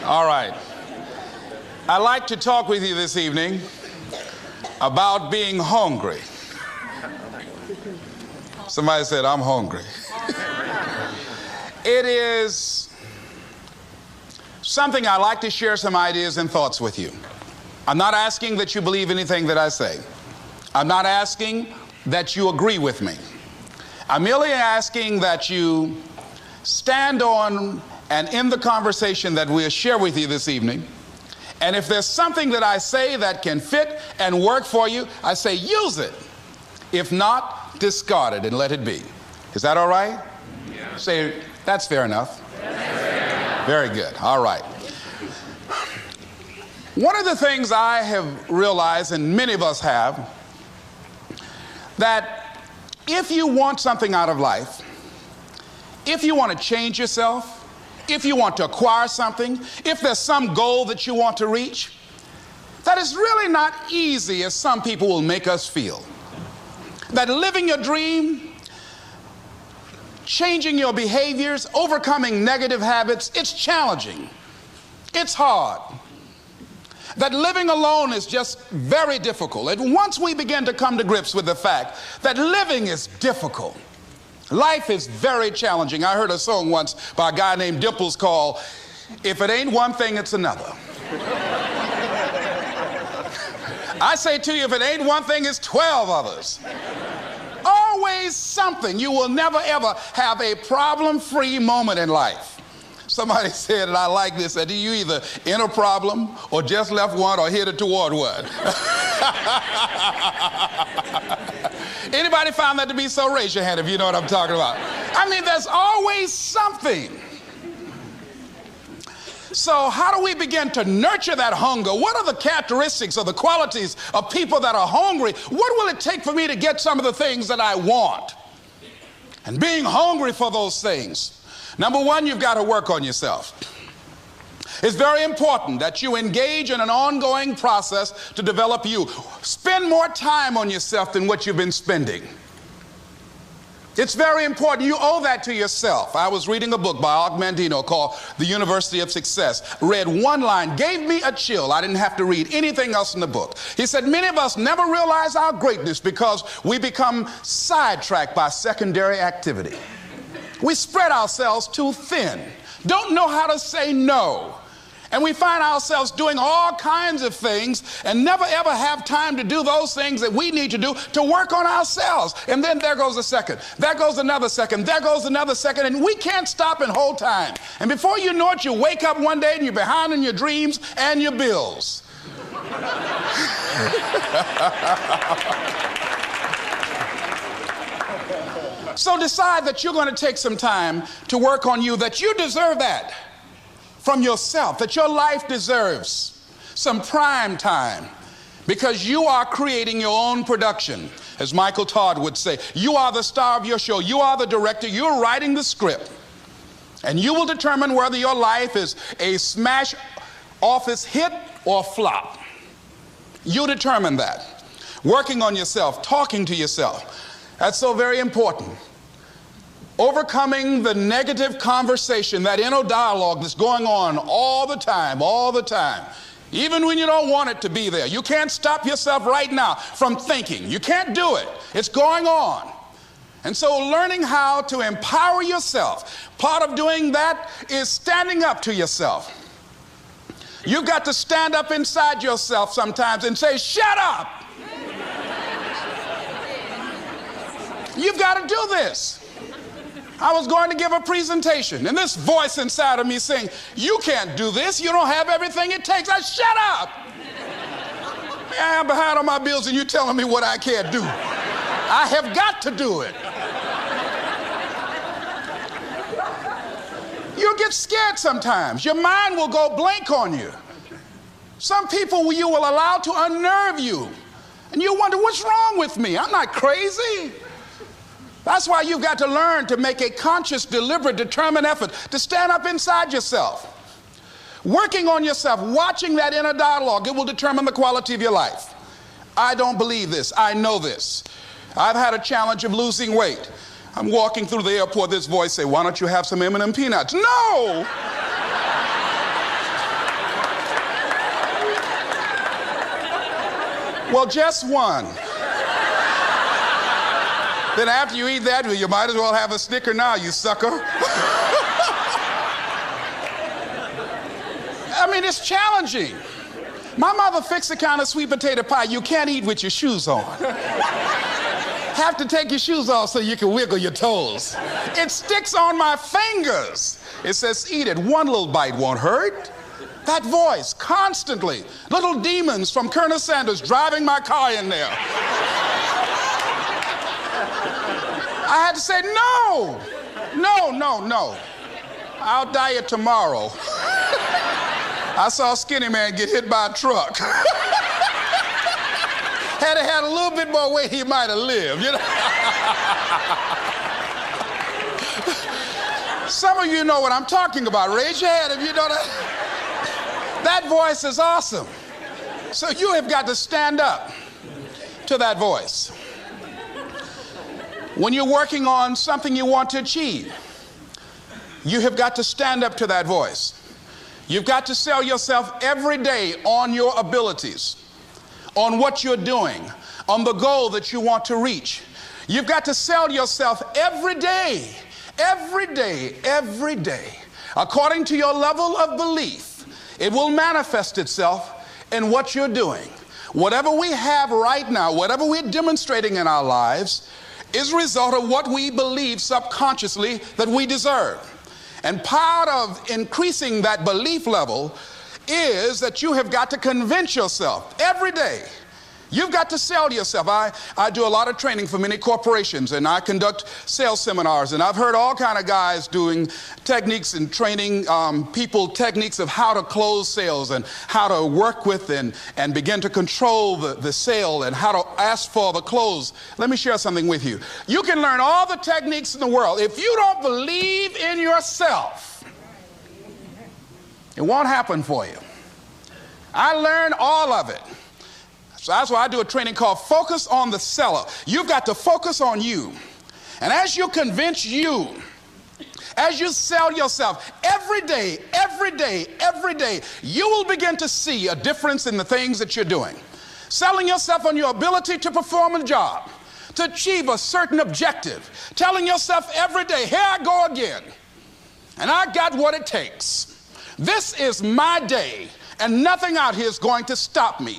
All right. I'd like to talk with you this evening about being hungry. Somebody said, I'm hungry. It is something I like to share some ideas and thoughts with you. I'm not asking that you believe anything that I say. I'm not asking that you agree with me. I'm merely asking that you stand on and in the conversation that we'll share with you this evening. And if there's something that I say that can fit and work for you, I say use it. If not, discard it and let it be. Is that all right? Yeah. Say, that's fair enough. Very good. All right. One of the things I have realized, and many of us have, that if you want something out of life, if you want to change yourself, if you want to acquire something, if there's some goal that you want to reach, that is really not easy as some people will make us feel. That living your dream, changing your behaviors, overcoming negative habits, it's challenging. It's hard. That living alone is just very difficult. And once we begin to come to grips with the fact that living is difficult, life is very challenging. I heard a song once by a guy named Dimples called, If It Ain't One Thing, It's Another. I say to you, if it ain't one thing, it's 12 others. Always something. You will never ever have a problem-free moment in life. Somebody said, and I like this, that you either in a problem or just left one or headed toward one. Anybody found that to be so? Raise your hand if you know what I'm talking about. I mean, there's always something. So how do we begin to nurture that hunger? What are the characteristics or the qualities of people that are hungry? What will it take for me to get some of the things that I want? And being hungry for those things. Number one, you've got to work on yourself. It's very important that you engage in an ongoing process to develop you. Spend more time on yourself than what you've been spending. It's very important. You owe that to yourself. I was reading a book by Og Mandino called The University of Success. Read one line, gave me a chill. I didn't have to read anything else in the book. He said, many of us never realize our greatness because we become sidetracked by secondary activity. We spread ourselves too thin, don't know how to say no. And we find ourselves doing all kinds of things and never ever have time to do those things that we need to do to work on ourselves. And then there goes a second, there goes another second, there goes another second, and we can't stop and hold time. And before you know it, you wake up one day and you're behind on your dreams and your bills. So decide that you're going to take some time to work on you, that you deserve that from yourself, that your life deserves some prime time because you are creating your own production. As Michael Todd would say, you are the star of your show. You are the director. You're writing the script. And you will determine whether your life is a smash office hit or flop. You determine that. Working on yourself, talking to yourself. That's so very important. Overcoming the negative conversation, that inner dialogue that's going on all the time, even when you don't want it to be there. You can't stop yourself right now from thinking. You can't do it. It's going on. And so learning how to empower yourself, part of doing that is standing up to yourself. You've got to stand up inside yourself sometimes and say, shut up. You've got to do this. I was going to give a presentation, and this voice inside of me saying, you can't do this. You don't have everything it takes. I shut up. I'm behind on my bills, and you're telling me what I can't do. I have got to do it. You'll get scared sometimes. Your mind will go blank on you. Some people you will allow to unnerve you, and you wonder, what's wrong with me? I'm not crazy. That's why you've got to learn to make a conscious, deliberate, determined effort to stand up inside yourself. Working on yourself, watching that inner dialogue, it will determine the quality of your life. I don't believe this. I know this. I've had a challenge of losing weight. I'm walking through the airport, this voice say, why don't you have some M&M peanuts? No! Well, just one. Then after you eat that, you might as well have a Snicker now, you sucker. I mean, it's challenging. My mother fixed the kind of sweet potato pie you can't eat with your shoes on. Have to take your shoes off so you can wiggle your toes. It sticks on my fingers. It says, eat it. One little bite won't hurt. That voice, constantly. Little demons from Colonel Sanders driving my car in there. I had to say, no. I'll diet tomorrow. I saw a skinny man get hit by a truck. Had he had a little bit more weight, he might have lived, you know. Some of you know what I'm talking about. Raise your hand if you know that. That voice is awesome. So you have got to stand up to that voice. When you're working on something you want to achieve, you have got to stand up to that voice. You've got to sell yourself every day on your abilities, on what you're doing, on the goal that you want to reach. You've got to sell yourself every day, according to your level of belief. It will manifest itself in what you're doing. Whatever we have right now, whatever we're demonstrating in our lives, is a result of what we believe subconsciously that we deserve. And part of increasing that belief level is that you have got to convince yourself every day. You've got to sell yourself. I do a lot of training for many corporations, and I conduct sales seminars, and I've heard all kind of guys doing techniques and training people techniques of how to close sales and how to work with and begin to control the sale and how to ask for the close. Let me share something with you. You can learn all the techniques in the world. If you don't believe in yourself, it won't happen for you. I learned all of it. So that's why I do a training called Focus on the Seller. You've got to focus on you. And as you convince you, as you sell yourself every day, you will begin to see a difference in the things that you're doing. Selling yourself on your ability to perform a job, to achieve a certain objective. Telling yourself every day, here I go again. And I got what it takes. This is my day, and nothing out here is going to stop me.